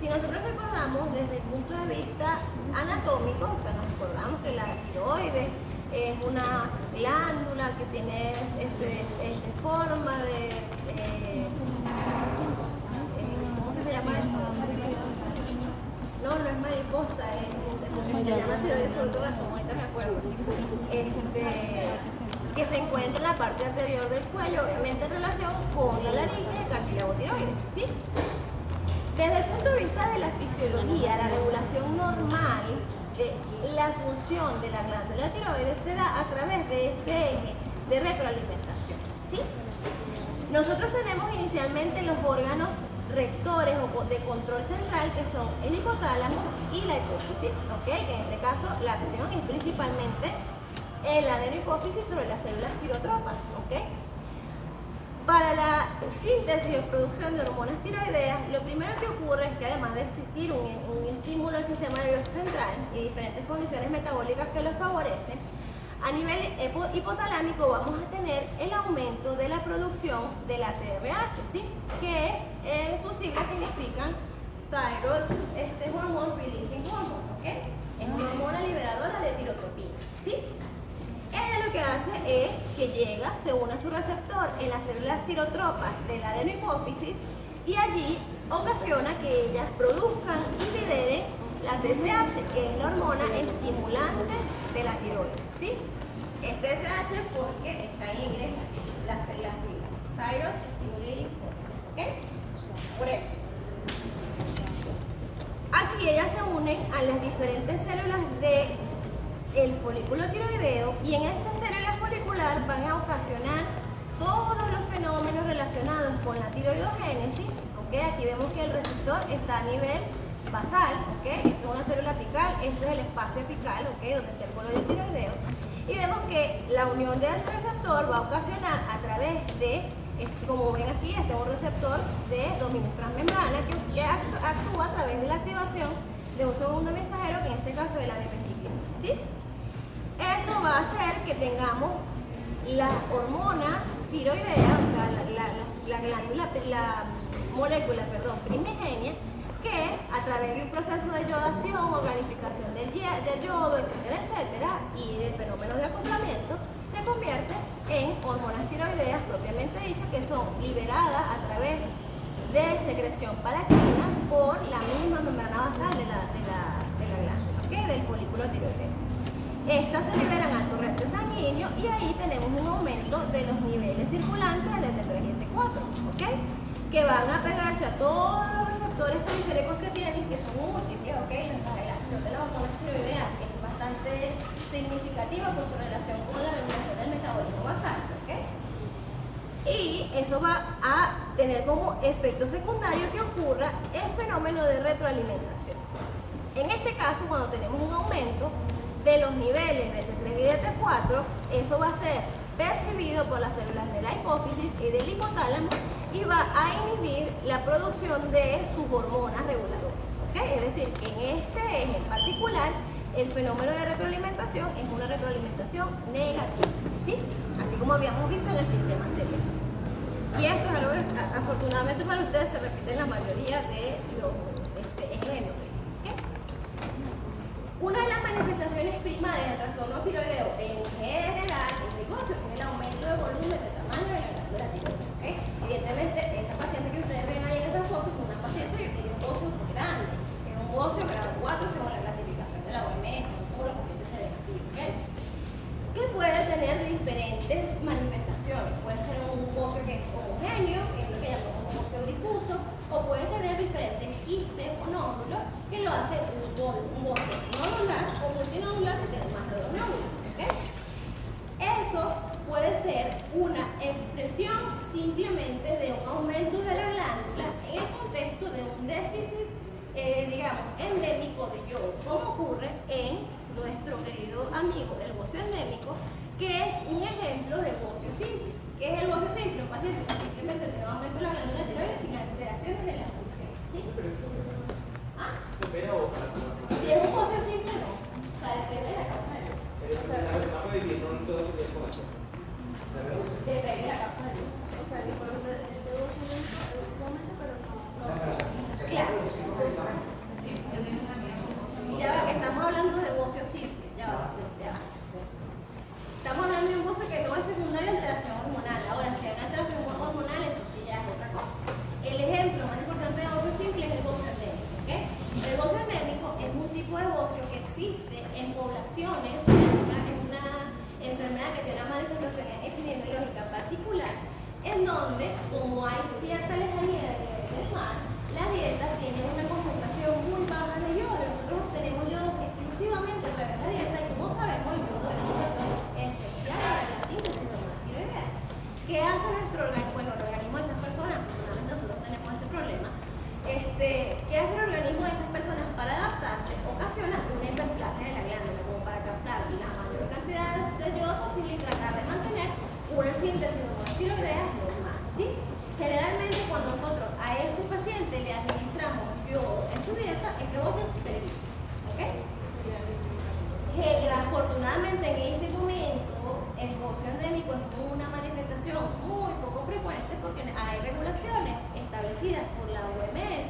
Si nosotros recordamos desde el punto de vista anatómico, o sea, nos recordamos que la tiroides es una glándula que tiene forma de, ¿cómo que se llama eso? No, no es mariposa, se llama tiroides por otra razón, ahorita me acuerdo. Que se encuentra en la parte anterior del cuello, obviamente en relación con la laringe y el cartílago tiroides, ¿sí? Desde el punto de vista de la fisiología, la regulación normal, la función de la glándula tiroides se da a través de este eje de retroalimentación, ¿sí? Nosotros tenemos inicialmente los órganos rectores o de control central, que son el hipotálamo y la hipófisis, ¿ok? Que en este caso la acción es principalmente el adenohipófisis sobre las células tirotropas, ¿ok? Para la síntesis y producción de hormonas tiroideas, lo primero que ocurre es que además de existir un estímulo al sistema nervioso central y diferentes condiciones metabólicas que lo favorecen, a nivel hipotalámico vamos a tener el aumento de la producción de la TRH, ¿sí? Que sus siglas significan Thyroid Hormone Releasing Hormone, ¿ok? Es una hormona liberadora de tirotropina, ¿sí? Ella lo que hace es que llega, se une a su receptor en las células tirotropas de la adenohipófisis y allí ocasiona que ellas produzcan y liberen la TSH, que es la hormona estimulante de la tiroides, ¿sí? Es TSH porque está en inglés así, la sigla, Thyroid Stimulating Hormone, ¿ok? Por eso. Aquí ellas se unen a las diferentes células del folículo tiroideo y en esa célula folicular van a ocasionar todos los fenómenos relacionados con la tiroidogénesis, ¿ok? Aquí vemos que el receptor está a nivel basal, ¿ok? Esto es una célula apical, esto es el espacio apical, ¿ok? Donde está el coloide tiroideo. Y vemos que la unión de ese receptor va a ocasionar a través de, como ven aquí, este es un receptor de dominio transmembrana que actúa a través de la activación de un segundo mensajero, que en este caso es la mipiciclina, ¿sí? Eso va a hacer que tengamos la hormona tiroidea, o sea, la molécula primigenia, que a través de un proceso de yodación, organificación del yodo, etcétera, etcétera, y de fenómenos de acoplamiento, se convierte en hormonas tiroideas propiamente dichas, que son liberadas a través de secreción palatina por la misma membrana basal de la glándula, ¿okay? Del folículo tiroideo. Estas se liberan al torrente sanguíneo y ahí tenemos un aumento de los niveles circulantes del T3 y T4, ¿ok? Que van a pegarse a todos los receptores periféricos que tienen, que son múltiples, ¿ok? La acción de las hormonas tiroideas es bastante significativa por su relación con la regulación del metabolismo basal, ¿ok? Y eso va a tener como efecto secundario que ocurra el fenómeno de retroalimentación. En este caso, cuando tenemos un aumento de los niveles de T3 y de T4, eso va a ser percibido por las células de la hipófisis y del hipotálamo y va a inhibir la producción de sus hormonas reguladoras, ¿okay? Es decir, que en este eje en particular, el fenómeno de retroalimentación es una retroalimentación negativa, ¿sí? Así como habíamos visto en el sistema anterior. Y esto es algo que afortunadamente para ustedes se repite en la mayoría de los ejes endocrinos. Una de las manifestaciones primarias del trastorno tiroideo en general es el bocio, que es el aumento de volumen, de tamaño de la glándula tiroides, ¿okay? Evidentemente, esa paciente que ustedes ven ahí en esa foto es una paciente que tiene un bocio muy grande, es un bocio grado 4 según la clasificación de la OMS, no todos los pacientes se ven así, ¿okay? Que puede tener diferentes manifestaciones, puede ser un bocio que es homogéneo, que es lo que llamamos un bocio difuso, o puede tener diferentes quistes o nódulos que lo hacen un bocio nodular o multinodular si tiene más de dos nódulos, ¿ok? reconocida por la OMS,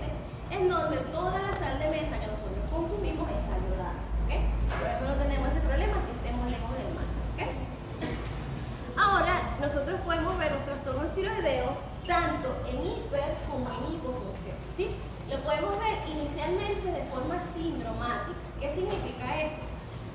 en donde toda la sal de mesa que nosotros consumimos es saludable, ¿okay? Por eso no tenemos ese problema si estemos lejos del mar, ¿okay? Ahora, nosotros podemos ver los trastornos tiroideos tanto en hiper como en hipofunción, ¿sí? Lo podemos ver inicialmente de forma sindromática. ¿Qué significa eso?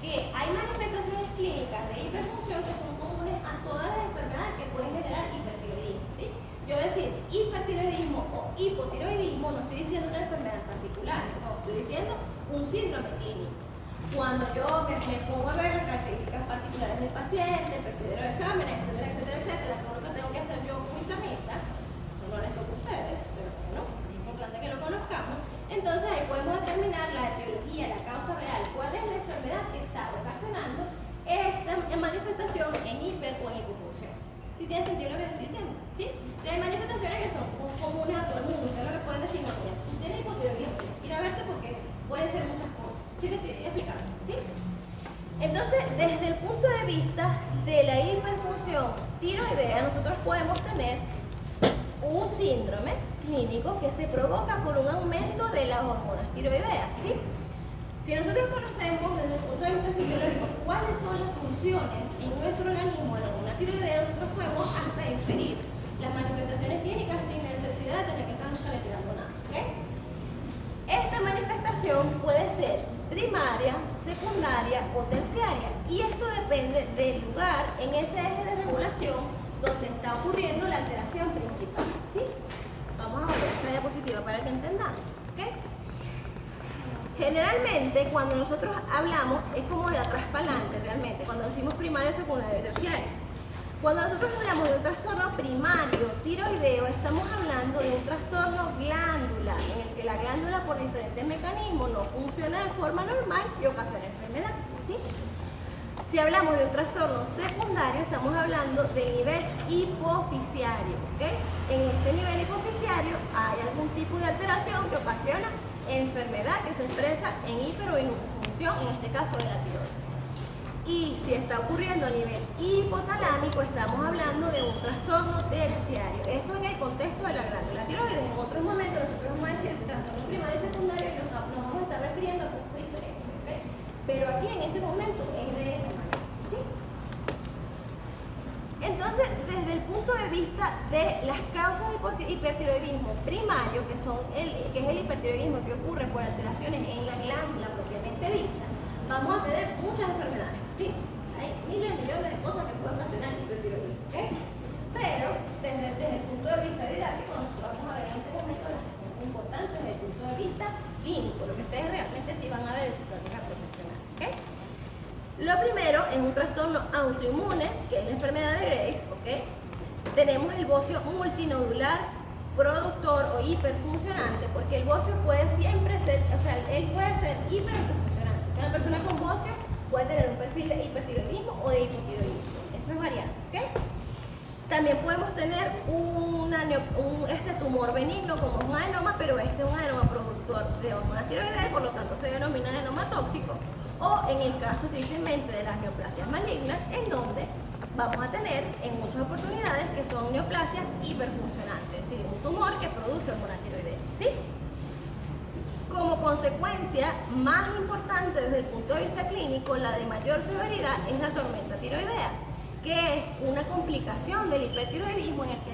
Que hay manifestaciones clínicas de hiperfunción que son comunes a todas las enfermedades que pueden generar hipertiroidismo, ¿sí? Yo decir hipertiroidismo o hipotiroidismo no estoy diciendo una enfermedad en particular, no, estoy diciendo un síndrome clínico. Cuando yo me pongo a ver las características particulares del paciente, prefiero exámenes, etcétera, etcétera, etcétera, todo lo que tengo que hacer yo como internista, eso no les toca a ustedes, pero bueno, es importante que lo conozcamos. Entonces ahí podemos determinar la etiología, la causa real, cuál es la enfermedad que está ocasionando esa manifestación en hiper o en hipofunción. ¿Sí tiene sentido lo que estoy diciendo? ¿Sí? Hay manifestaciones que son comunes a todo el mundo. Ustedes lo que pueden decir, no, mira, tú tienes hipotiroidismo, ir a verte porque pueden ser muchas cosas. ¿Sí me estoy explicando? ¿Sí? Entonces, desde el punto de vista de la hiperfunción tiroidea, nosotros podemos tener un síndrome clínico que se provoca por un aumento de las hormonas tiroideas, ¿sí? Si nosotros conocemos desde el punto de vista fisiológico cuáles son las funciones en nuestro organismo de la hormona tiroidea, nosotros podemos hasta inferir las manifestaciones clínicas sin necesidad de tener que estarnos retirando nada, ¿ok? Esta manifestación puede ser primaria, secundaria o terciaria, y esto depende del lugar en ese eje de regulación donde está ocurriendo la alteración principal, ¿sí? Vamos a ver esta diapositiva para que entendamos, ¿ok? Generalmente, cuando nosotros hablamos, es como de atrás para adelante realmente, cuando decimos primario, secundario y terciario. Cuando nosotros hablamos de un trastorno primario tiroideo, estamos hablando de un trastorno glandular, en el que la glándula por diferentes mecanismos no funciona de forma normal y ocasiona enfermedad, ¿sí? Si hablamos de un trastorno secundario, estamos hablando del nivel hipofisiario, ¿ok? En este nivel hipofisiario hay algún tipo de alteración que ocasiona enfermedad que se expresa en hiper o hipofunción, en este caso de la tiroides. Y si está ocurriendo a nivel hipotalámico, estamos hablando de un trastorno terciario. Esto en el contexto de la glándula tiroides. En otros momentos nosotros vamos a decir trastorno primario y secundario y nos vamos a estar refiriendo a cosas diferentes, ¿ok? Pero aquí en este momento es de esa manera, ¿sí? Entonces, desde el punto de vista de las causas de hipertiroidismo primario, que es el hipertiroidismo que ocurre por alteraciones en la glándula propiamente dicha, vamos a tener muchas enfermedades, ¿sí? Hay miles, millones de cosas que pueden ocasionar hipertiroidismo, ¿ok? Pero, desde el punto de vista didáctico, nosotros vamos a ver en este momento las que son importantes desde el punto de vista clínico, lo que ustedes realmente sí van a ver en su práctica profesional, ¿ok? Lo primero es un trastorno autoinmune, que es la enfermedad de Graves, ¿ok? Tenemos el bocio multinodular productor o hiperfuncionante, porque el bocio puede siempre ser, o sea, él puede ser hiperfuncionante. O sea, una persona con bocio puede tener un perfil de hipertiroidismo o de hipotiroidismo. Esto es variante, ¿ok? También podemos tener este tumor benigno como un adenoma, pero este es un adenoma productor de hormonas tiroideas, por lo tanto se denomina adenoma tóxico. O en el caso tristemente de las neoplasias malignas, en donde vamos a tener en muchas oportunidades que son neoplasias hiperfuncionantes, es decir, un tumor que produce hormona tiroidea, ¿sí? Como consecuencia más importante desde el punto de vista clínico, la de mayor severidad es la tormenta tiroidea, que es una complicación del hipertiroidismo en el que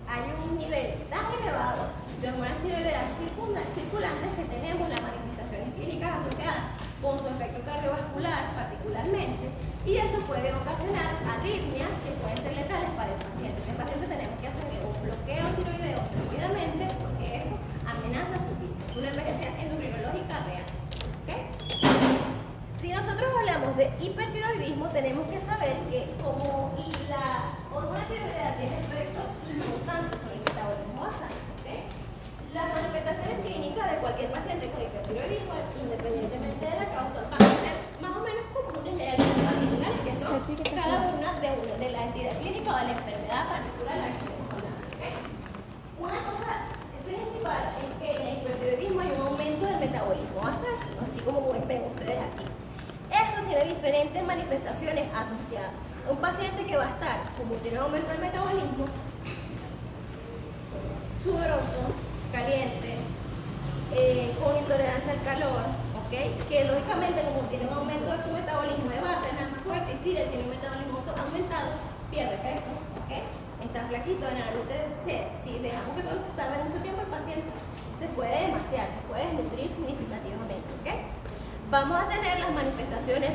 hay un nivel tan elevado de hormonas tiroideas circulantes que tenemos las manifestaciones clínicas asociadas con su efecto cardiovascular particularmente, y eso puede ocasionar arritmias que pueden ser letales para el paciente. El paciente tenemos que hacerle un bloqueo tiroideo rápidamente porque eso amenaza su vida. Es una emergencia endocrinológica real, ¿okay? Si nosotros hablamos de hipertiroidismo, tenemos que saber que como la hormona tiroidea tiene efectos importantes sobre el metabolismo basal, ¿okay? Las manifestaciones clínicas de cualquier paciente con hipertiroidismo, independientemente de la causa, van a ser más o menos comunes y algunas particulares que son cada una de la entidad clínica o de la enfermedad particular a la que estamos hablando, ¿okay? Una cosa principal es que en el hipertiroidismo hay un aumento del metabolismo basal, así como ven ustedes aquí. Eso tiene diferentes manifestaciones asociadas. Un paciente que va a estar, como tiene un aumento del metabolismo, sudoroso, caliente, con intolerancia al calor, ¿okay? Que lógicamente como tiene un aumento de su metabolismo de base, nada más coexistir, él tiene un metabolismo aumentado, pierde peso, ¿okay? Está flaquito, generalmente si dejamos que todo tarde mucho tiempo, el paciente se puede demasiar, se puede desnutrir significativamente, ¿okay? Vamos a tener las manifestaciones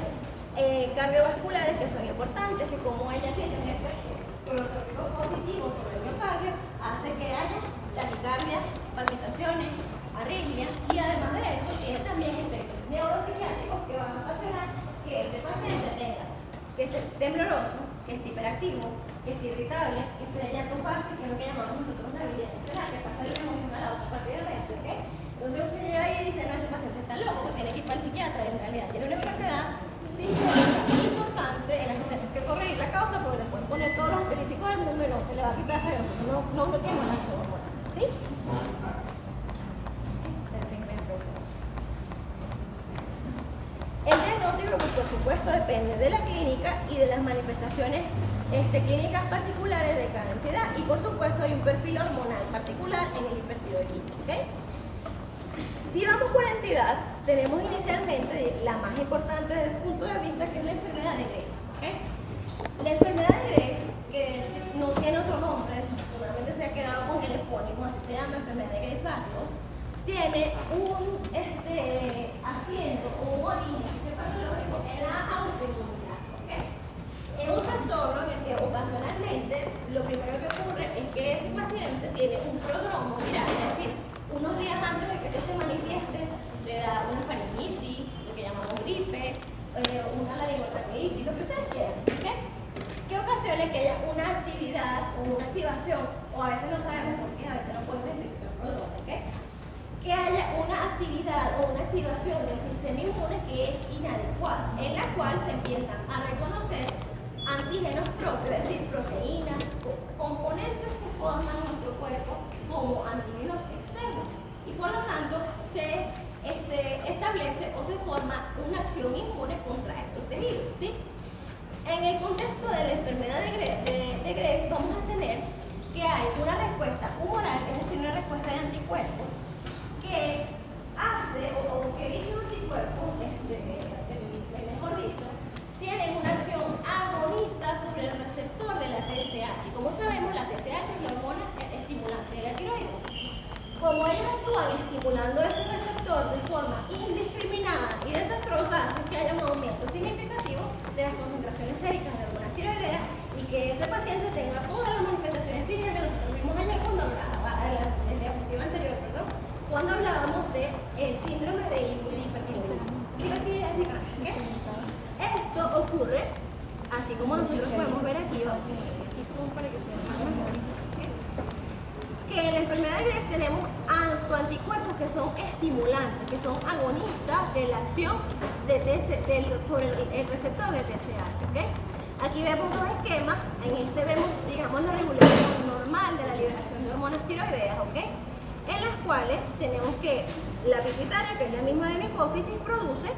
cardiovasculares que son importantes, que como ella tiene un efecto cronotrópico positivo sobre el miocardio, hace que haya taquicardia, palpitaciones, arritmia, y además de eso tiene también efectos neuropsiquiátricos que van a ocasionar que este paciente tenga que esté tembloroso, que esté hiperactivo, que esté irritable, que esté de llanto fácil, que es lo que llamamos nosotros la habilidad emocional, que pasa de lo emocional a otra parte del resto, ¿ok? Entonces usted llega ahí y dice, no, ese paciente está loco, tiene que ir para el psiquiatra, y en realidad tiene una enfermedad sistémica importante en la que tenemos que corregir la causa porque le pueden poner todos los ansiolíticos del mundo y no se le va a quitar, pero nosotros no bloqueamos la acción hormonal, ¿sí? El diagnóstico, pues, por supuesto, depende de la clínica y de las manifestaciones clínicas particulares de cada entidad, y por supuesto hay un perfil hormonal particular en el hipertiroidismo, ¿okay? Si vamos por entidad, tenemos inicialmente la más importante desde el punto de vista, que es la enfermedad de Graves, ¿okay? La enfermedad de Graves, que no tiene otro nombre, solamente se ha quedado con el epónimo, así se llama, enfermedad de Graves básico, tiene un asiento o un origen patológico en la autoinmunidad, ¿okay? Es un trastorno en el que ocasionalmente lo primero que ocurre es que ese paciente tiene un prodromo viral, es decir, unos días antes de que esto se manifieste, le da una faringitis, lo que llamamos gripe, una laringotraqueitis, lo que ustedes quieran, ¿okay? Que ocasione que haya una actividad o una activación, o a veces no sabemos por qué, a veces no podemos identificar el prodromo, ¿okay? Que haya una actividad o una activación del sistema inmune que es inadecuada, en la cual se empiezan a reconocer antígenos propios, es decir, proteínas, componentes que forman nuestro cuerpo como antígenos externos, y por lo tanto se establece o se forma una acción inmune contra estos tejidos, ¿sí? En el contexto de la enfermedad de Graves vamos a tener que hay una respuesta humoral, es decir, una respuesta de anticuerpos, que hace, o que dichos anticuerpos, mejor dicho, tienen una acción agonista sobre el receptor de la TSH. Y como sabemos, la TSH es la hormona estimulante de la tiroides. Como ellos actúan estimulando ese receptor de forma indiscriminada y desastrosa, hace que haya un aumento significativo de las concentraciones séricas de hormonas tiroideas y que ese paciente tenga todas las manifestaciones físicas que nosotros vimos ayer cuando hablaba, en la diapositiva anterior, perdón, cuando hablábamos del síndrome de hipertiroidismo. Esto ocurre, así como nosotros podemos ver aquí, que en la enfermedad de Graves tenemos autoanticuerpos que son estimulantes, que son agonistas de la acción sobre el receptor de TSH, ¿okay? Aquí vemos dos esquemas, en este vemos, digamos, la regulación normal de la liberación de hormonas tiroideas, ¿ok? En las cuales tenemos que la pituitaria, que es la misma de mi hipófisis, produce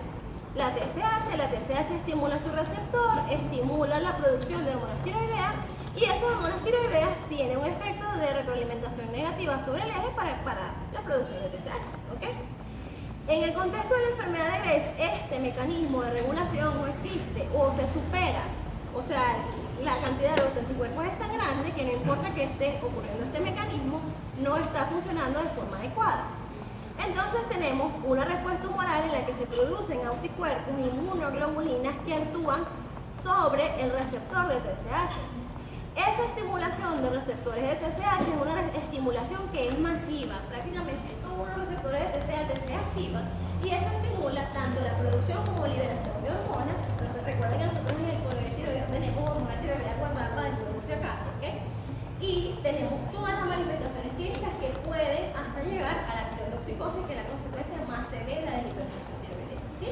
la TSH estimula su receptor, estimula la producción de hormonas tiroideas, y esas hormonas tiroideas tienen un efecto de retroalimentación negativa sobre el eje para parar la producción de TSH, ¿ok? En el contexto de la enfermedad de Graves, este mecanismo de regulación no existe o se supera, o sea, la cantidad de los anticuerpos es tan grande que no importa que esté ocurriendo este mecanismo, no está funcionando de forma adecuada. Entonces tenemos una respuesta humoral en la que se producen anticuerpos, inmunoglobulinas que actúan sobre el receptor de TSH. Esa estimulación de receptores de TSH es una estimulación que es masiva, prácticamente todos los receptores de TSH se activan y eso estimula tanto la producción como liberación de hormonas. Entonces recuerden que nosotros en el colegio tiroideo tenemos hormona tiroidea guardada para el por si acaso, ¿ok? Y tenemos todas las manifestaciones clínicas que pueden hasta llegar a la tirotoxicosis, que es la consecuencia más severa de la hipertensión tiroidea, ¿sí?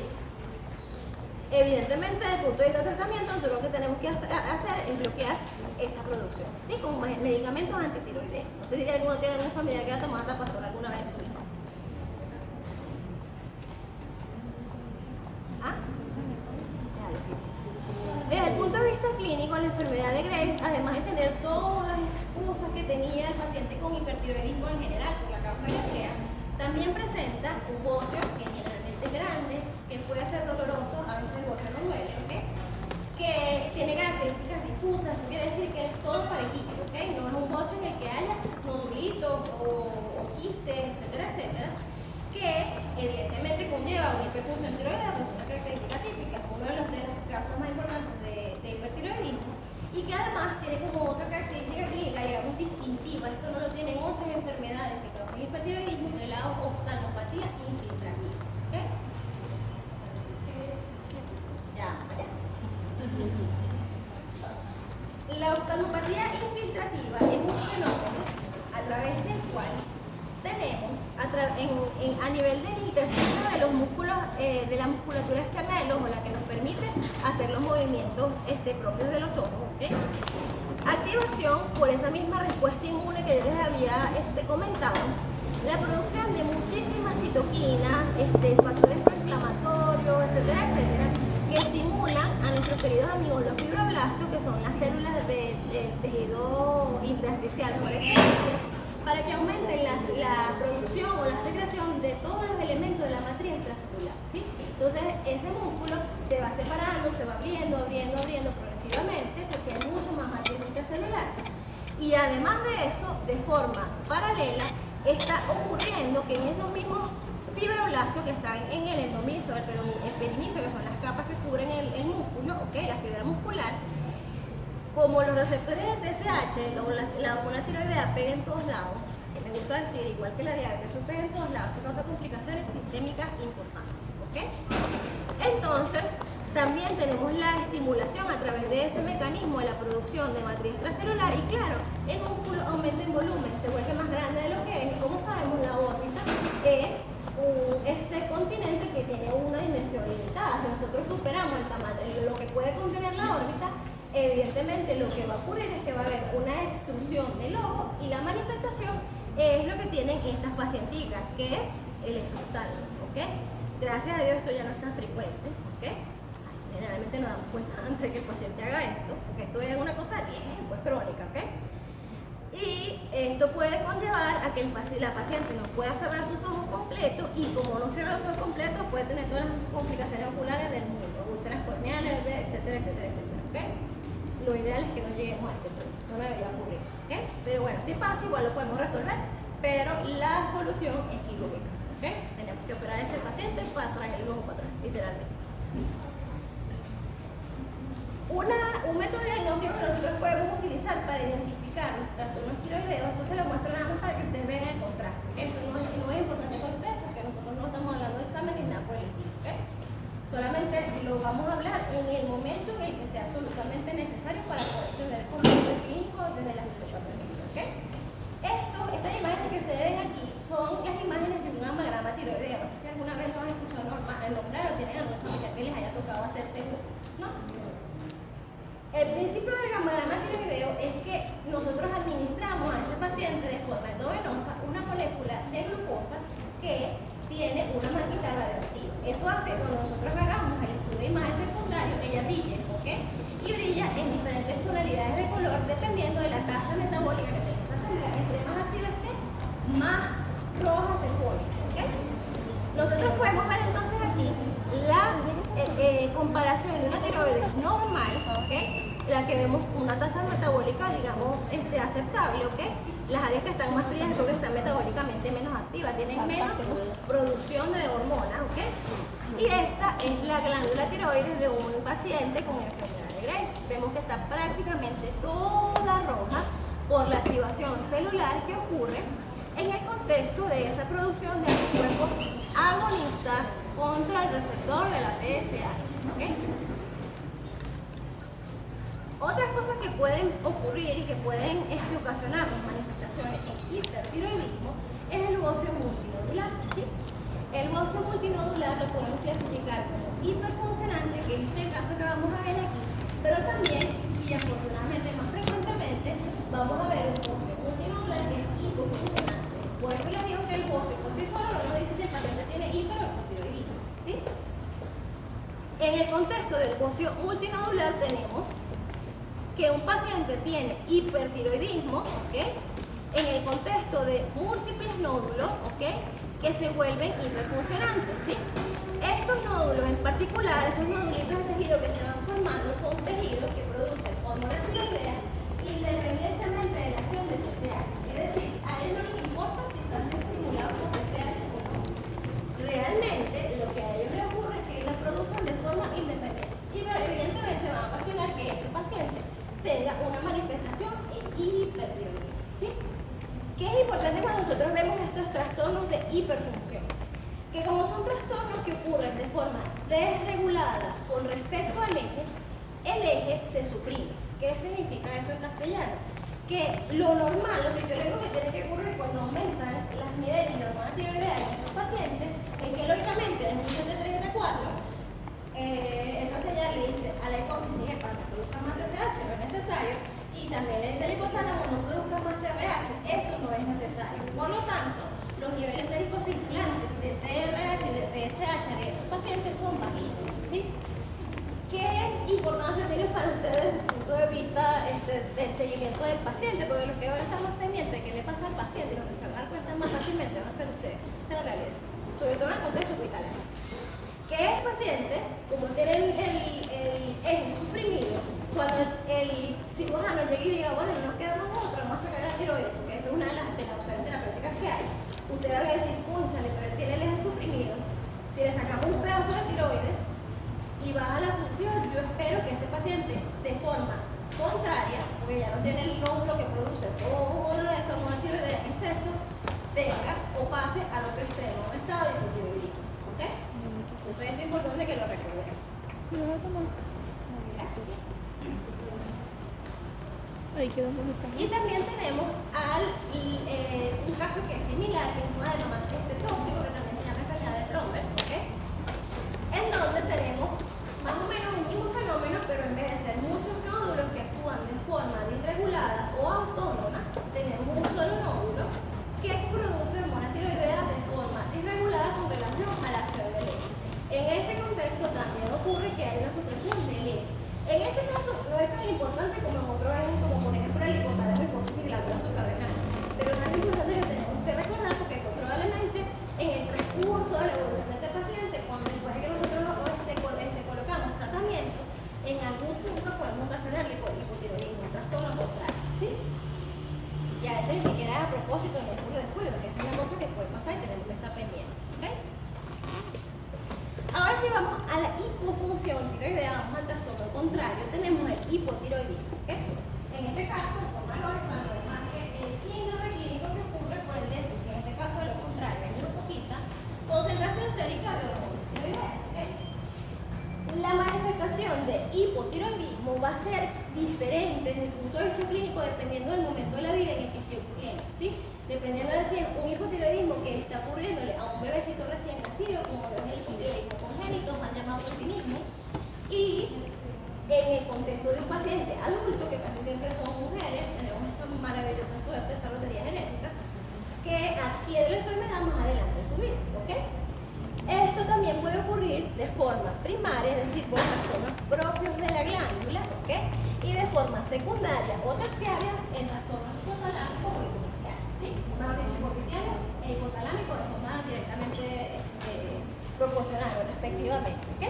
Evidentemente, desde el punto de vista del tratamiento, nosotros lo que tenemos que hacer es bloquear esta producción, ¿sí? Con medicamentos antitiroideos. No sé si alguno tiene alguna familia que ha tomado tapazol alguna vez en su vida. ¿Ah? Desde el punto de vista clínico, la enfermedad de Graves, además de tener todas esas cosas que tenía el paciente con hipertiroidismo en general, por la causa que sea, también presenta un bocio que generalmente es grande, que puede ser doloroso, a veces el bocio no duele, ¿ok? Que tiene características difusas, eso quiere decir que es todo parejito, ¿ok? No es un bocio en el que haya nodulitos o quistes, etcétera, etcétera, que evidentemente conlleva una hiperfunción tiroidea, que es una característica típica, es una de las causas más importantes de hipertiroidismo, y que además tiene como otra característica clínica, digamos, distintiva. Esto no lo tienen otras enfermedades que causan hipertiroidismo, de la oftalmopatía infiltrativa. ¿Ok? Ya, allá. La oftalmopatía infiltrativa es un fenómeno a través del cual tenemos a nivel del intersticio de los músculos, de la musculatura externa del ojo, la que nos permite hacer los movimientos propios de los ojos, ¿okay? Activación por esa misma respuesta inmune que yo les había comentado, la producción de muchísimas citoquinas, factores proinflamatorios, etcétera, etcétera, que estimulan a nuestros queridos amigos los fibroblastos, que son las células del tejido intersticial por excelencia, para que aumenten la producción o la secreción de todos los elementos de la matriz extracelular, ¿sí? Entonces ese músculo se va separando, se va abriendo progresivamente, porque hay mucho más matriz extracelular. Y además de eso, de forma paralela, está ocurriendo que en esos mismos fibroblastos que están en el endomisio, el perimisio, que son las capas que cubren el músculo, ¿okay? La fibra muscular, como los receptores de TSH, la hormona tiroidea pega en todos lados, así me gusta decir, igual que la diabetes, pega en todos lados, se causa complicaciones sistémicas importantes, ¿ok? Entonces, también tenemos la estimulación a través de ese mecanismo de la producción de matriz extracelular y claro, el músculo aumenta en volumen, se vuelve más grande de lo que es y como sabemos la órbita es un continente que tiene una dimensión limitada. Si nosotros superamos el tamaño, lo que puede contener la órbita, evidentemente lo que va a ocurrir es que va a haber una extrusión del ojo y la manifestación es lo que tienen estas pacienticas, que es el exoftálmico, ¿ok? Gracias a Dios esto ya no es tan frecuente, ¿ok? Generalmente nos damos cuenta antes de que el paciente haga esto, porque esto es una cosa de tiempo, es crónica, ¿ok? Y esto puede conllevar a que la paciente no pueda cerrar sus ojos completos y como no cierra los ojos completos puede tener todas las complicaciones oculares del mundo, úlceras corneales, etcétera, etcétera, etcétera, ¿ok? Lo ideal es que no lleguemos a este punto, no me debería ocurrir, ¿ok? Pero bueno, si pasa, igual lo podemos resolver, pero la solución es quirúrgica, ¿ok? Tenemos que operar a ese paciente para traer el ojo para atrás, literalmente. Un método diagnóstico que nosotros podemos utilizar para identificar los trastornos tiroideos, esto se lo muestro nada más para que ustedes vean el contraste. Esto no es importante para ustedes porque nosotros no estamos hablando de examen ni nada por el estilo, ¿okay? Solamente lo vamos a hablar en el momento en el que sea absolutamente necesario para poder tener el concepto clínico desde la fisiopatología, ¿okay? Estas imágenes que ustedes ven aquí son las imágenes de un amagrama tiroideo. No sé si alguna vez lo han escuchado nombrar o tienen algún familiar que les haya tocado hacerse uno, ¿no? El principio del gammagrama tiroideo es que nosotros administramos a ese paciente de forma endovenosa una molécula de glucosa que tiene una marquita radioactiva. Eso hace que cuando nosotros hagamos el estudio de imagen secundario, ella brille, ¿ok? Y brilla en diferentes tonalidades de color dependiendo de la tasa metabólica que tenga esta célula. Entre más activa esté, más roja se pone, ¿ok? Nosotros podemos ver entonces aquí la comparación de una tiroides normal, ¿ok? La que vemos una tasa metabólica, digamos, aceptable, ¿ok? Las áreas que están más frías es porque están metabólicamente menos activas, tienen menos producción de hormonas, ¿ok? Y esta es la glándula tiroides de un paciente con enfermedad de Graves. Vemos que está prácticamente toda roja por la activación celular que ocurre en el contexto de esa producción de anticuerpos agonistas contra el receptor de la TSH, ¿ok? Otras cosas que pueden ocurrir y que pueden ocasionar manifestaciones en hipertiroidismo es el bocio multinodular, ¿sí? El bocio multinodular lo podemos clasificar como hiperfuncionante, que es el caso que vamos a ver aquí, pero también, y afortunadamente más frecuentemente, vamos a ver un bocio multinodular que es hipofuncionante. Por eso les digo que el bocio por sí solo no nos dice si el paciente tiene hiper o hipotiroidismo, ¿sí? En el contexto del bocio multinodular tenemos que un paciente tiene hipertiroidismo, ¿ok? en el contexto de múltiples nódulos, ¿ok? Que se vuelven hiperfuncionantes, ¿sí? Estos nódulos en particular, esos nódulitos de tejido que se van formando, son tejidos que producen hormonas tiroideas independientemente de la acción del TSH. Es decir, a él no les importa si está siendo estimulado por TSH o no. Realmente, lo que a ellos les ocurre es que la producen de forma independiente. Y evidentemente van a ocasionar que ese paciente tenga una manifestación hipertiroidismo, ¿sí? ¿Qué es importante cuando nosotros vemos estos trastornos de hiperfunción? Que como son trastornos que ocurren de forma desregulada con respecto al eje, el eje se suprime. ¿Qué significa eso en castellano? Que lo normal, lo fisiológico que tiene que ocurrir cuando aumentan los niveles de hormonas tiroideas en estos pacientes, es que lógicamente en 1734 esa señal le dice a la hipófisis para que produzca más TSH, no es necesario, y también le dice al hipotálamo no produzca más TRH, eso no es necesario. Por lo tanto, los niveles séricocirculantes de TRH y de TSH de estos pacientes son bajitos, ¿sí? ¿Qué importancia tiene para ustedes desde el punto de vista del seguimiento del paciente? Porque los que van a estar más pendientes de qué le pasa al paciente y los que se van a dar cuenta más fácilmente van a ser ustedes. Esa es la realidad, sobre todo en el contexto hospitalario. Que el paciente, como tiene el eje suprimido, cuando el cirujano llegue y diga, bueno, no nos queda más otra, vamos a sacar la tiroides, porque esa es una de las opciones terapéuticas que hay, usted va a decir, púnchale, pero él tiene el eje suprimido, si le sacamos un pedazo de tiroides y baja la función, yo espero que este paciente, de forma contraria, porque ya no tiene el nódulo que produce toda esa hormona tiroidea en exceso, tenga o pase al otro extremo, un estado de hipotiroidismo, ¿ok? Entonces es importante que lo recordemos. Ahí quedó un poquito. Y también tenemos un caso que es similar, que es un adenoma tóxico, que también se llama enfermedad de Bromberg, ¿ok? En donde tenemos más o menos el mismo fenómeno, pero en vez de ser muchos nódulos que actúan de forma disregulada o autónoma, tenemos un solo nódulo que produce hormonas tiroideas de forma disregulada con relación a la acción del eje. En este contexto también ocurre que hay una supresión del eje. En este caso no es tan importante como en otros ejes, como por ejemplo el hipotálamo, hipófisis y glándula suprarrenal, pero es tan importante que tenemos que recordar porque probablemente en el transcurso de la evolución de este paciente, cuando después de que nosotros colocamos tratamiento, en algún punto podemos ocasionar hipotiroidismo, un trastorno contrario, ¿sí? Y a veces ni siquiera es a propósito ni es por descuido, que es una cosa que puede pasar y tenemos que estar pendientes, ¿ok? Ahora sí vamos a la hipofunción tiroidea, vamos al trastorno contrario, tenemos el hipotiroidismo, ¿ok? En este caso, de forma lógica, no es más que el síndrome clínico que ocurre por el déficit, en este caso de lo contrario, hay muy poquita concentración sérica de hormonas tiroideas, ¿ok? La manifestación de hipotiroidismo va a ser diferente desde el punto de vista clínico dependiendo del momento de la vida en el que esté ocurriendo, ¿sí? Dependiendo de si es un hipotiroidismo que está ocurriéndole a un bebecito recién nacido, como lo es el hipotiroidismo congénito, más llamado porcinismo, y en el contexto de un paciente adulto, que casi siempre son mujeres, tenemos esa maravillosa suerte, esa lotería genética, que adquiere la enfermedad más adelante en su vida, ¿ok? Esto también puede ocurrir de forma primaria, es decir, por trastornos propios de la glándula, ¿ok? Y de forma secundaria o terciaria en trastornos hipotalámicos o hipoficiales, ¿sí? Mejor dicho, hipoficiales e hipotalámicos de forma directamente proporcional o respectivamente, ¿ok?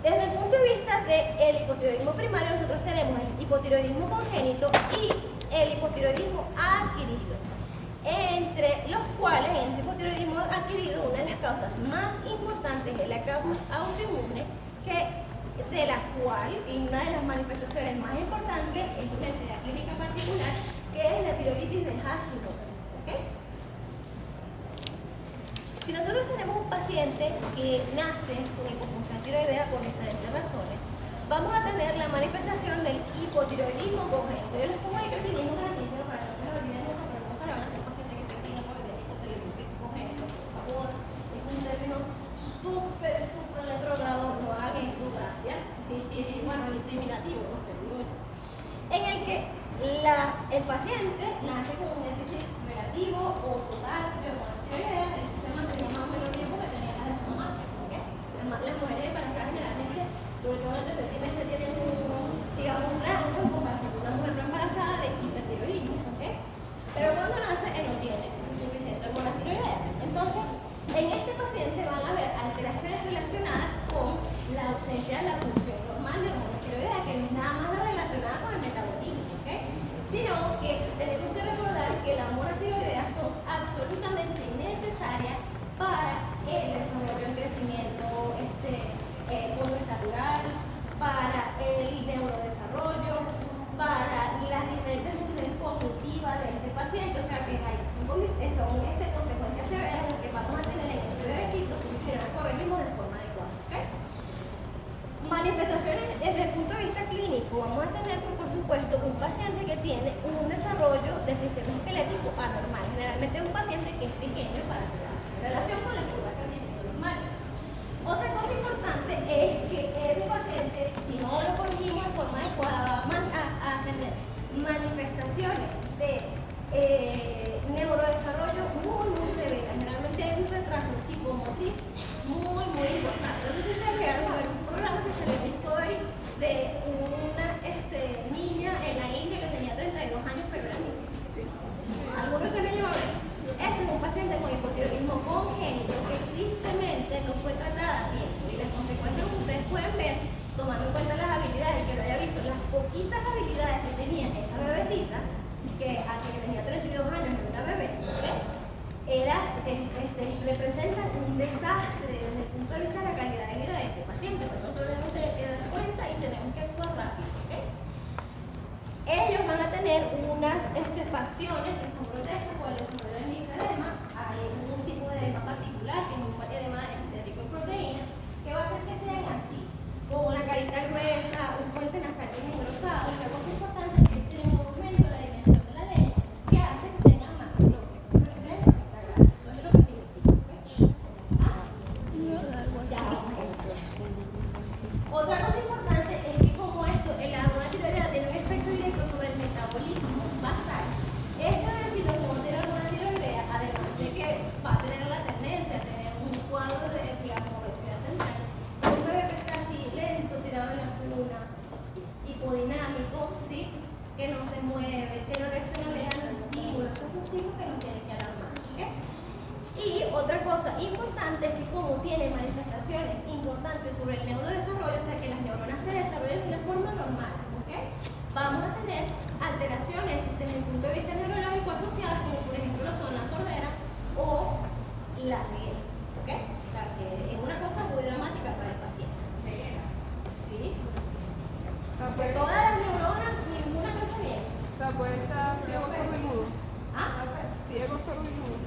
Desde el punto de vista del hipotiroidismo primario, nosotros tenemos el hipotiroidismo congénito y el hipotiroidismo adquirido, entre los cuales en ese hipotiroidismo adquirido una de las causas más importantes es la causa autoinmune, de la cual, y una de las manifestaciones más importantes es una entidad clínica particular, que es la tiroiditis de Hashimoto, ¿ok? Si nosotros tenemos un paciente que nace con hipofunción tiroidea por diferentes razones, vamos a tener la manifestación del hipotiroidismo congénito. Yo les pongo ahí cretinismo grandísimo para que no se lo olviden nunca, pero nunca le van a hacer paciente que cretina porque tiene hipotiroidismo congénito, por favor. Es un término súper retrógrado, no hagan su gracia, y bueno, discriminativo, no sé, digo yo, en el que el paciente nace con un déficit relativo o total de hormonas tiroideas, se mantenía más o menos el tiempo que tenía la de su mamá, ¿ok? Las mujeres embarazadas generalmente, sobre todo en el tercer trimestre, tienen un rango en comparación con una mujer no embarazada de hipertiroidismo, ¿ok? paciente que tiene un desarrollo del sistema esquelético anormal. Generalmente es un paciente que es pequeño para su edad, en relación con la curva de crecimiento normal. Otra cosa importante es que ese paciente, si no lo corregimos de forma adecuada, va a tener manifestaciones de neurodesarrollo muy severas. Generalmente hay un retraso psicomotriz muy importante. No sé si se llegaron a ver un programa que se le visto hoy de una niña en la India que tenía 32 años pero era niña. ¿Alguno que no lleva a ver? Ese es un paciente con hipotiroidismo congénito que tristemente no fue tratada bien. Y las consecuencias que ustedes pueden ver, tomando en cuenta las habilidades, que lo haya visto, las poquitas habilidades que tenía esa bebecita, que hasta que tenía 32 años era una bebé, ¿okay? Representa un desastre desde el punto de vista de la calidad de vida de ese paciente. Por eso nosotros tenemos que dar cuenta y tenemos que actuar rápido, ¿okay? Ellos van a tener unas facciones que son grotescas por el desarrollo de misedema. Hay un tipo de edema particular, que es un edema rico en proteína, que va a hacer que sean así, con la carita gruesa, un puente nasal engrosado. Una cosa importante es que tienen un movimiento de la dimensión de la lengua que hace que tengan más glosia. Eso es lo que significa. Otra cosa importante es que como esto, la hormona tiroidea tiene un efecto directo sobre el metabolismo basal. Este bebecito como tiene hormona tiroidea, además de que va a tener la tendencia a tener un cuadro de, digamos, obesidad central, un bebé que está así lento, tirado en la cuna, hipodinámico, ¿sí? Que no se mueve, que no reacciona bien a los estímulos. Esos son signos que nos tienen que alarmar, ¿okay? Y otra cosa importante es que como tiene manifestaciones importantes sobre el neurodesarrollo, o sea que las neuronas se desarrollan de una forma normal, ¿ok? Vamos a tener alteraciones desde el punto de vista neurológico asociadas, como por ejemplo lo son la sordera o la ceguera, ¿ok? O sea que es una cosa muy dramática para el paciente. Ceguera, ¿sí? Porque todas las neuronas, ninguna cosa bien. O sea, puede estar ciego, sordo y mudo. ¿Ah? Ciego, sordo y mudo.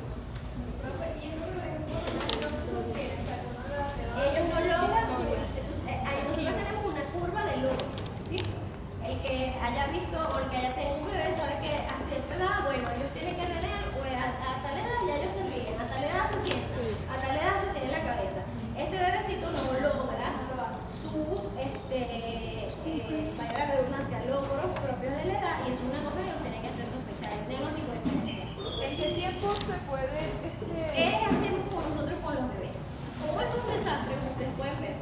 Ellos no logran subir. Entonces, nosotros tenemos una curva de logro, ¿sí? El que haya visto o el que haya tenido un bebé sabe que a cierta edad, bueno, ellos tienen que tener, pues a tal edad ya ellos se ríen, a tal edad se sientan, a tal edad se tiene la cabeza. Este bebecito no logra sus, vaya la redundancia, logros propios de la edad, y es una cosa que nos tiene que hacer sospechar. El diagnóstico de diferencia. ¿En qué tiempo se puede ¿Qué hacemos con nosotros con los bebés? Como esto es un desastre, como ustedes pueden ver,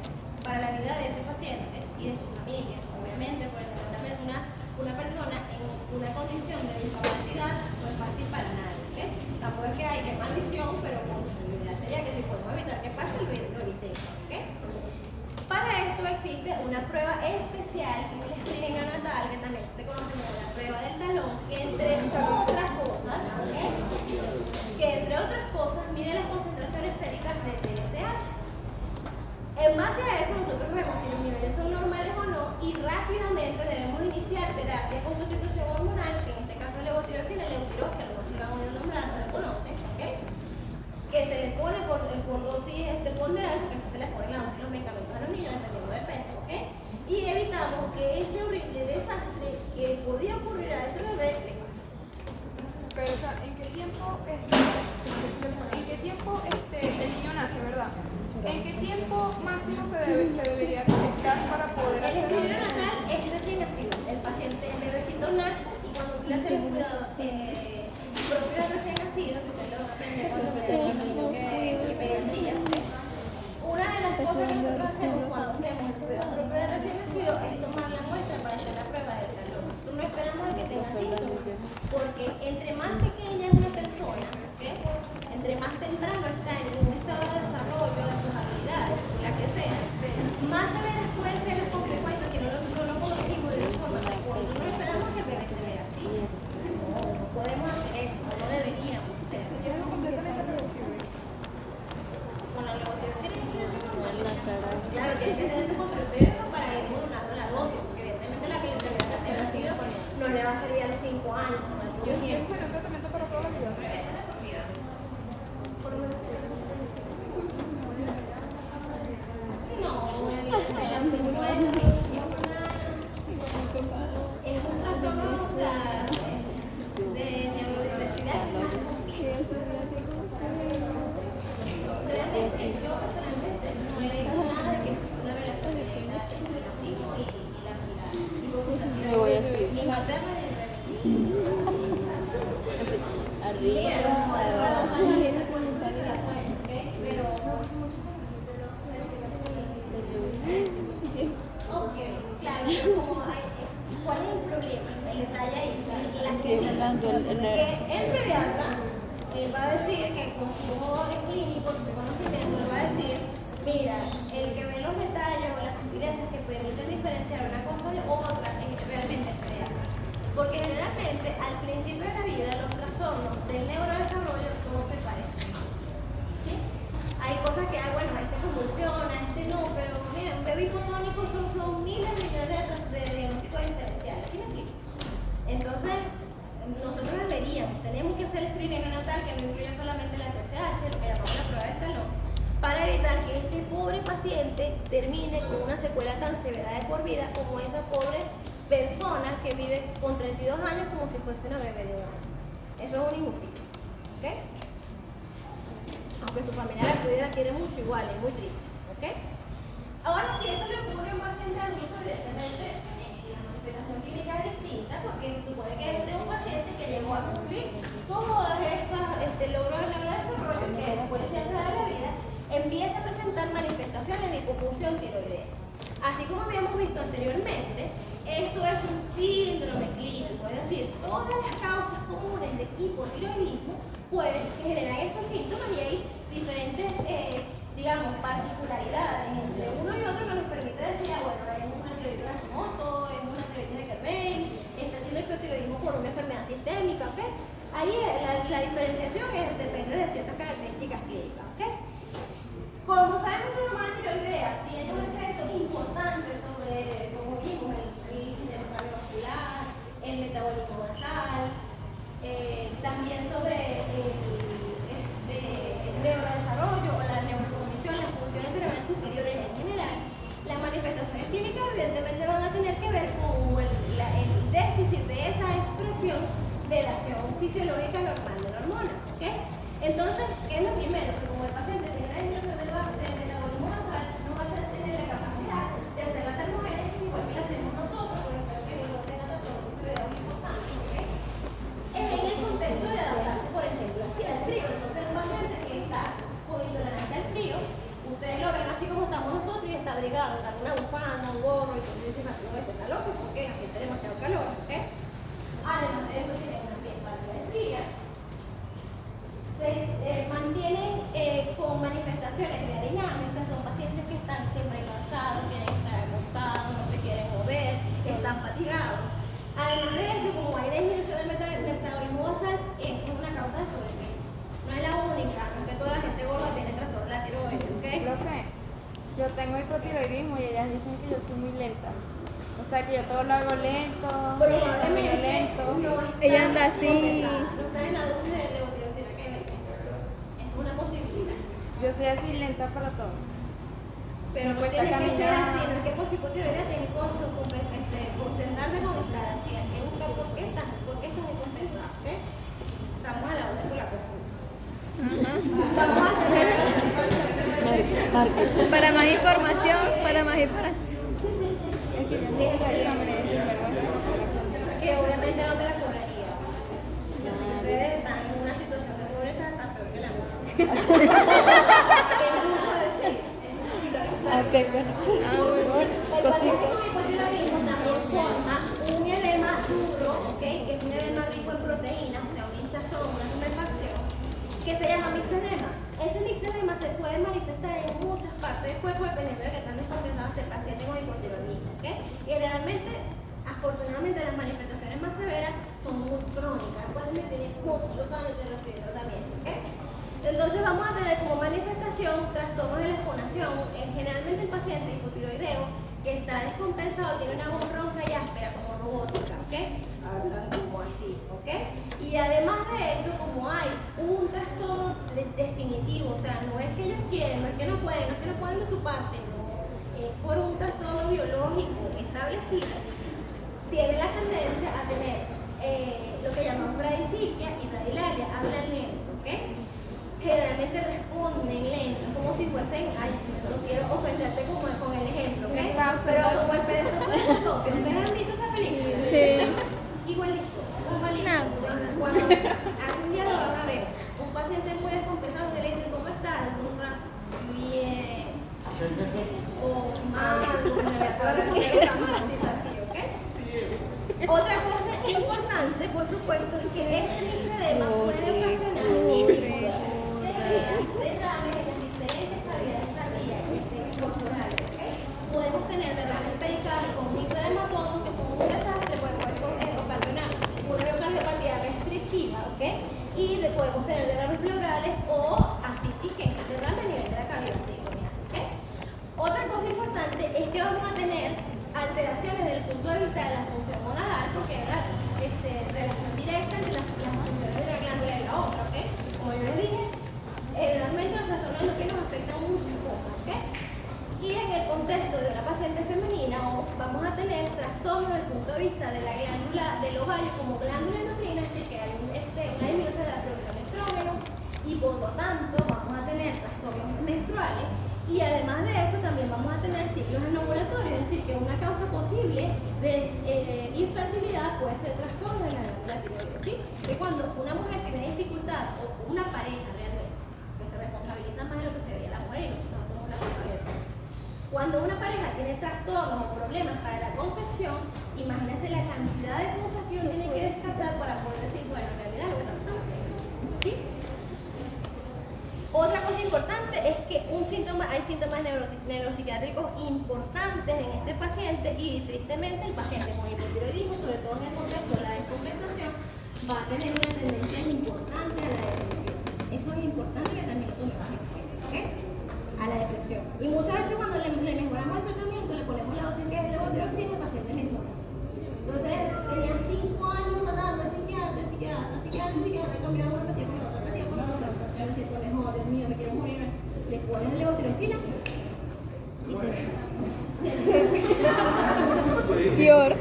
para la vida de ese paciente y de su familia, obviamente, porque una persona en una condición de discapacidad no es fácil para nadie, ¿okay? Tampoco es que hay que maldición, pero bueno, lo ideal sería que si podemos evitar que pase, lo evitemos, ¿okay? Para esto existe una prueba especial, que es el screening neonatal, que también se conoce como la prueba del talón, que entre otras cosas, ¿okay? Mide las concentraciones séricas de TSH. En base a eso nosotros vemos si los niveles son normales o no y rápidamente debemos iniciar terapia con sustitución hormonal, que en este caso es levotiroxina, leutirol, que algunos sí lo han oído nombrar, no lo conocen, ¿okay? Que se les pone por dosis ponderal, porque así se les pone la dosis de los medicamentos a los niños dependiendo del peso, ¿okay? Y evitamos que ese horrible desastre que podía ocurrir a ese bebé le pase. Pero, o sea, ¿en qué tiempo el niño nace, verdad? ¿En qué tiempo máximo se debería detectar para poder hacer el estudio natal es recién nacido. El bebecito nace y cuando tú le haces los cuidados propios del recién nacido, que ustedes lo van a aprender cuando en pediatría, una de las cosas que nosotros hacemos cuando hacemos el cuidado propio del recién nacido es tomar la muestra para hacer la prueba del talón. Nosotros no esperamos a que tenga síntomas, porque entre más pequeña es una persona, ¿okay? Entre más temprano está en un estado de desarrollo de sus habilidades, la que sea, más severas pueden ser las consecuencias si no lo corregimos de una forma adecuada. Nosotros no esperamos que el bebé se vea así. No podemos hacer eso, no deberíamos hacerlo. Yo no completamente reversible. Con la levotiroxina y la claro, tiene que tener su control periódico para ir modulando la dosis, porque evidentemente la que le servía recién nacido no le va a servir a los 5 años. Yo sería un tratamiento para toda la vida. Por lo menos paciente termine con una secuela tan severa de por vida como esa pobre persona que vive con 32 años como si fuese una bebé de 1 año. Eso es una injusticia, ¿ok? Aunque su familia la quiere mucho, igual, es muy triste, ¿ok? Ahora, si esto le ocurre a un paciente adulto, evidentemente la manifestación clínica es distinta porque se supone que este es un paciente que llegó a cumplir todos esos logros de neurodesarrollo que después de entrar a la vida empieza a presentar manifestaciones de hipofunción tiroidea. Así como habíamos visto anteriormente, esto es un síndrome clínico, es decir, todas las causas comunes de hipotiroidismo pueden generar estos síntomas y hay diferentes, digamos, particularidades entre uno y otro que nos permite decir, bueno, es una tiroides de Hashimoto, es una tiroides de Kerbein, está haciendo hipotiroidismo por una enfermedad sistémica, ¿ok? Ahí la diferenciación depende de ciertas características clínicas, ¿ok? Como sabemos, la hormona tiroidea tiene un efecto importante sobre, como vimos, el sistema cardiovascular, el metabolismo basal, también sobre el neurodesarrollo o la neurocognición, las funciones cerebrales superiores en general. Las manifestaciones clínicas evidentemente van a tener que ver con el déficit de esa expresión de la acción fisiológica normal de la hormona, ¿ok? Entonces, ¿qué es lo primero? Que como el paciente tiene una disminución del metabolismo basal, no va a tener la capacidad de hacer la termogénesis igual que la hacemos nosotros, porque espero que no tenga trastornos tiroideos importantes, ¿ok? En el contexto de adaptarse, por ejemplo, así al frío. Entonces, un paciente que está con intolerancia al frío, ustedes lo ven así como estamos nosotros y está abrigado, está con una bufanda, un gorro, y entonces dicen así, no, este está loco porque aquí hace demasiado calor, ¿ok? Además de eso, tiene una piel pálida y fría. Se mantienen con manifestaciones de arinamia, o sea, son pacientes que están siempre cansados, quieren estar acostados, no se quieren mover, están fatigados. Además de eso, como hay disminución del metabolismo basal, es una causa de sobrepeso. No es la única, no es que toda la gente gorda tiene trastorno de la tiroides, ¿ok? Profe, yo tengo hipotiroidismo y ellas dicen que yo soy muy lenta. O sea, que yo todo lo hago lento, Probablemente lento. no está Ella anda así. No está en la dosis de levotiroxina que es una posibilidad. Yo soy así lenta para todo. Pero no cuesta tiene que ser caminar. así, no es que por hipotiroidea tiene que intentar de conectar así, hay que buscar por qué estás descompensado, ¿ok? Estamos a la hora con la persona. Vamos a tener Para más información, para más información. que obviamente no te la cobraría. Pero si ustedes están en una situación de pobreza, está peor que la mía. Es mucho decir. Ok, bueno. El paciente con hipotiroidismo también forma un edema duro, ¿ok? Que es un edema rico en proteínas, o sea, una hinchazón, una tumefacción, que se llama mixedema. Ese mixedema se puede manifestar en muchas partes del cuerpo dependiendo de que tan descompensado esté el paciente con hipotiroidismo, ¿ok? Y generalmente, afortunadamente, las manifestaciones más severas son muy crónicas, pueden tener muchos años de recibir tratamiento, ¿ok? Entonces vamos a tener como manifestación trastornos de la exfonación, generalmente el paciente hipotiroideo que está descompensado tiene una voz ronca y áspera como robótica, ¿ok? Hablan como así, ¿ok? Y además de eso, como hay un trastorno definitivo, o sea, no es que ellos quieren, no es que no pueden, no es que no pueden de su parte, no, es por un trastorno biológico establecido, tienen la tendencia a tener lo que llamamos bradicitia y bradilalia, hablan lento, ¿ok? Generalmente responden lento, como si fuesen, ay, no quiero ofenderte con el ejemplo, ¿ok? Pero como el perezoso de Zootopia, ¿ustedes han visto esa película? Sí. Igualito, igualito. No. Cuando algún día lo van a ver, un paciente muy descompensado, usted le dice, ¿cómo estás? Un rato, bien. O mal, otra cosa importante, por supuesto, es que ese mixedema puede ocasionar derrames en las diferentes cavidades cardíacas corporales, ¿ok? Podemos tener derrames pericales con mixedematosos, que son un desastre, puede ocasionar una miocardiopatía restrictiva, ¿ok? Y podemos tener derrames pleurales o asitis, que es el derrame a nivel de la cavidad cigüeñal, ¿ok? Otra cosa importante es que vamos a tener alteraciones desde el punto de vista de la función gonadal, porque hay una relación directa entre las funciones de una glándula y la otra, ¿ok? Como yo les dije, realmente trastornos desde el punto de vista de la glándula del ovario como glándula endocrina, es decir, que hay una disminución de la producción de estrógeno y por lo tanto vamos a tener trastornos menstruales y además de eso también vamos a tener ciclos anovulatorios, es decir, que una causa posible de infertilidad puede ser trastorno de la glándula tiroides, ¿sí? Que cuando una mujer tiene dificultad o una pareja realmente, que se responsabiliza más de lo que se veía la mujer y nosotros no somos la culpable. Cuando una pareja tiene trastornos o problemas para la concepción, imagínense la cantidad de cosas que uno tiene que descartar para poder decir, bueno, en realidad lo que está pasando es esto, ¿sí? Otra cosa importante es que hay síntomas neuropsiquiátricos importantes en este paciente y tristemente el paciente con hipotiroidismo, sobre todo en el contexto de la descompensación, va a tener una tendencia importante a la depresión. Eso es importante que también lo tomemos en cuenta, ¿ok? A la depresión. Y muchas veces cuando le mejoramos el tratamiento, le ponemos la dosis que es levotiroxina, el paciente mejora. Entonces, tenían 5 años tratando el psiquiatra, cambiaba una, repetía con la otra, me siento mejor, Dios mío, me quiero morir. Le pones levotiroxina y se Dior.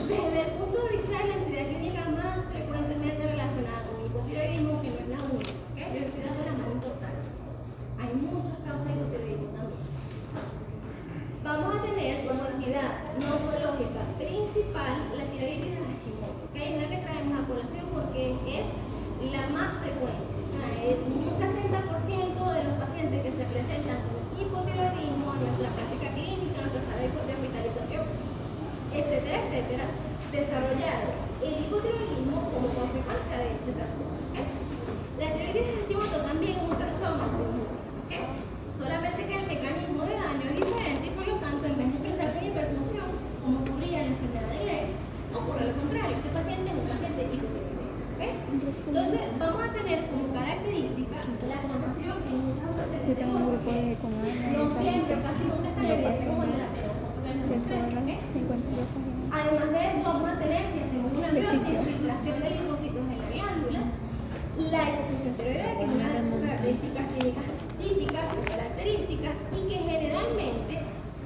Desde el punto de vista de la entidad clínica más frecuentemente relacionada con hipotiroidismo, que no es la única, ¿okay? Yo estoy dando la más importante. Hay muchas causas de hipotiroidismo también. Vamos a tener como entidad nosológica principal la tiroides de Hashimoto, ¿okay? Es la que traemos a colación porque es la más frecuente. O sea, un 60% de los pacientes que se presentan con hipotiroidismo en nuestra práctica clínica, nuestra sala de hospitalización, etcétera, etcétera, desarrollaron el hipotiroidismo como consecuencia de este trastorno. ¿Okay? La tiroides de Hashimoto también es un trastorno autoinmune, ¿okay? Solamente que el mecanismo de daño es diferente y por lo tanto en vez de expresarse en hiperfunción, como ocurría en la enfermedad de Graves, ocurre lo contrario. Este paciente es un paciente hipotiroidismo. ¿Okay? Entonces vamos a tener como característica la formación en muchas ocasiones Yo tengo un grupo de no siempre, casi nunca está en el como de la foto que les de mostré, todas las ¿okay? 52 páginas. Además de eso, vamos a tener, si hacemos una biopsia, infiltración de linfocitos en la glándula, la hipofunción tiroidea, que es una de las características clínicas típicas y características, y que generalmente,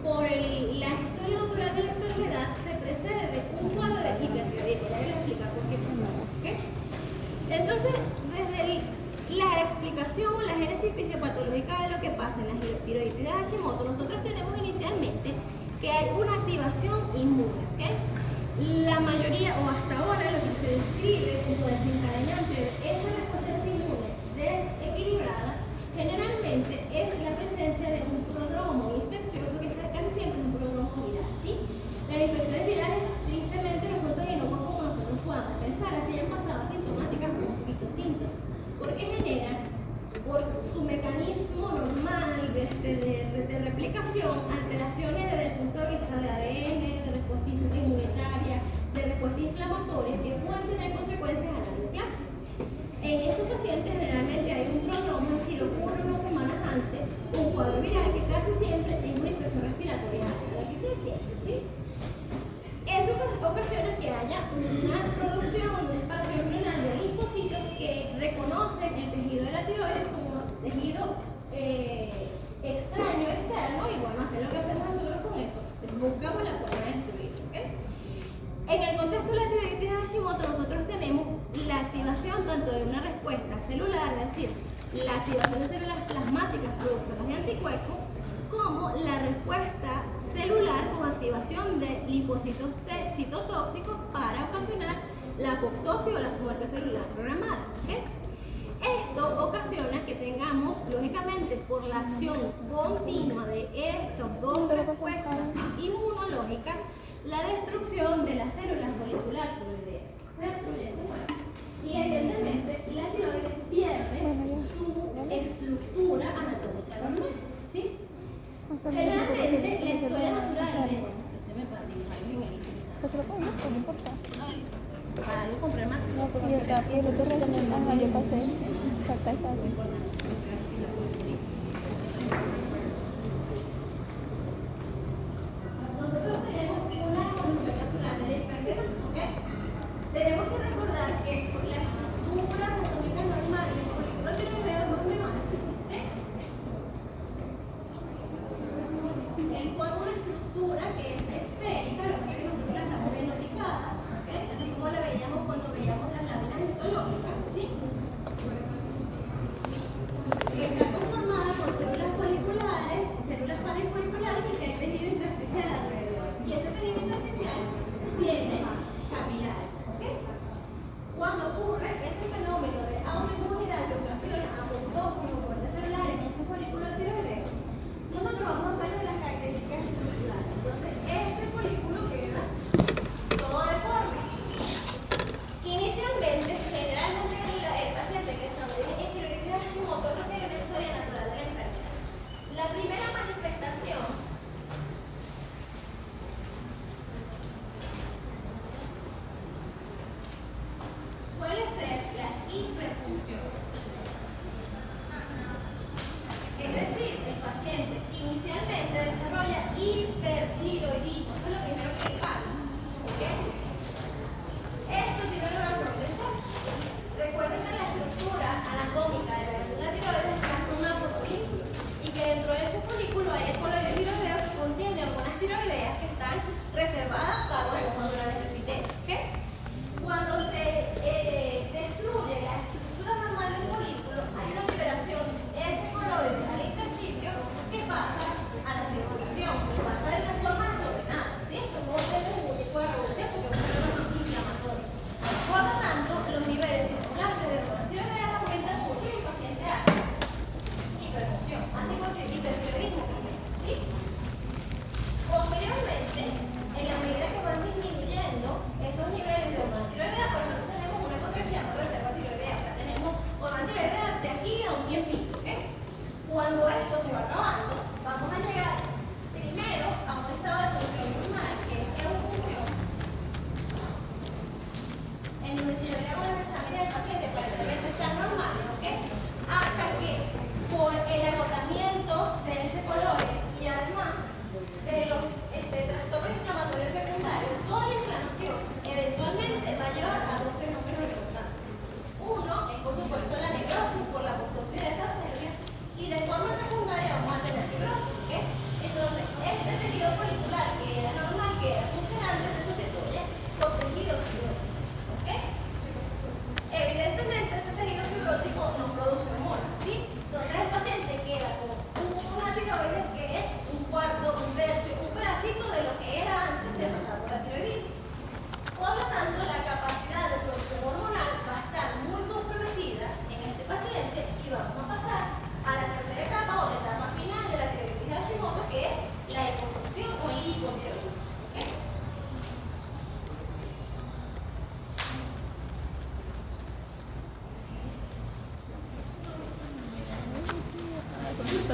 por la historia natural de la enfermedad, se precede de un cuadro de hipertiroidismo. Ya les voy a explicar por qué pasa. ¿Okay? Entonces, desde la explicación o la génesis fisiopatológica de lo que pasa en la tiroides de Hashimoto, nosotros tenemos inicialmente que hay una activación inmune. ¿Okay? La mayoría, o hasta ahora, lo que se describe como desencadenante de esa respuesta inmune desequilibrada, generalmente es la presencia de un prodromo infeccioso, que casi siempre es un prodromo viral, ¿sí? Las infecciones virales, tristemente, nosotros y no como nosotros podamos pensar, así hayan pasado asintomáticas con poquitos síntomas, porque generan, por su mecanismo normal de replicación, alteraciones desde el punto de vista de ADN, de respuesta inmunitaria, de respuesta inflamatoria, que pueden tener consecuencias a largo plazo. En estos pacientes generalmente hay un prodromo, es decir, ocurre unas semanas antes, un cuadro viral que casi siempre es una infección respiratoria alta, ¿sí? Eso ocasiona que haya una producción, un espacio embrional de linfocitos que reconocen el tejido de la tiroides como tejido extraño, externo, y bueno, hacer lo que hacemos nosotros con eso, buscamos la forma de destruirlo. ¿Okay? En el contexto de la tiroides de Hashimoto, nosotros tenemos la activación tanto de una respuesta celular, es decir, la activación de células plasmáticas productoras de anticuerpos, como la respuesta celular con activación de linfocitos citotóxicos para ocasionar la apoptosis o la muerte celular programada. ¿Okay? Esto ocasiona que tengamos, lógicamente, por la acción continua de estos dos respuestas inmunológicas, la destrucción de las células follicular tiroideas, ¿cierto? Y evidentemente la tiroides pierde su estructura anatómica normal, ¿sí? Generalmente la historia natural de... Pues se lo pongo, no importa. Para no comprar más. No, porque yo estaba, y el otro día también, ajá, yo pasé, falta esta. Nosotros tenemos una evolución natural de la enfermedad, ¿ok? Tenemos que recordar que la estructura anatómica normal y el folículo tiroideo es muy básico, ¿eh? El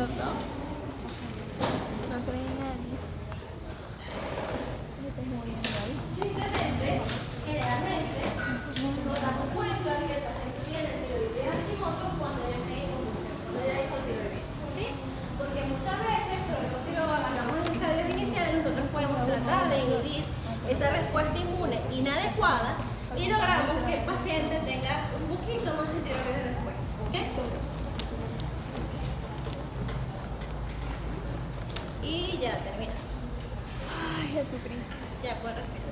explotó. No cree nadie. Te estás muriendo ahí. Tristemente, generalmente, nos damos cuenta de que el paciente tiene tiroides Hashimoto cuando ya está en convulsión, cuando ya hay hipotiroidismo, ¿sí? Porque muchas veces, sobre todo si lo agarramos en estadios iniciales, nosotros podemos tratar de inhibir esa respuesta inmune inadecuada y logramos que el paciente tenga un poquito más de tiroides después, ¿ok? Y ya termina. Ay, Jesucristo. Ya puedo respirar.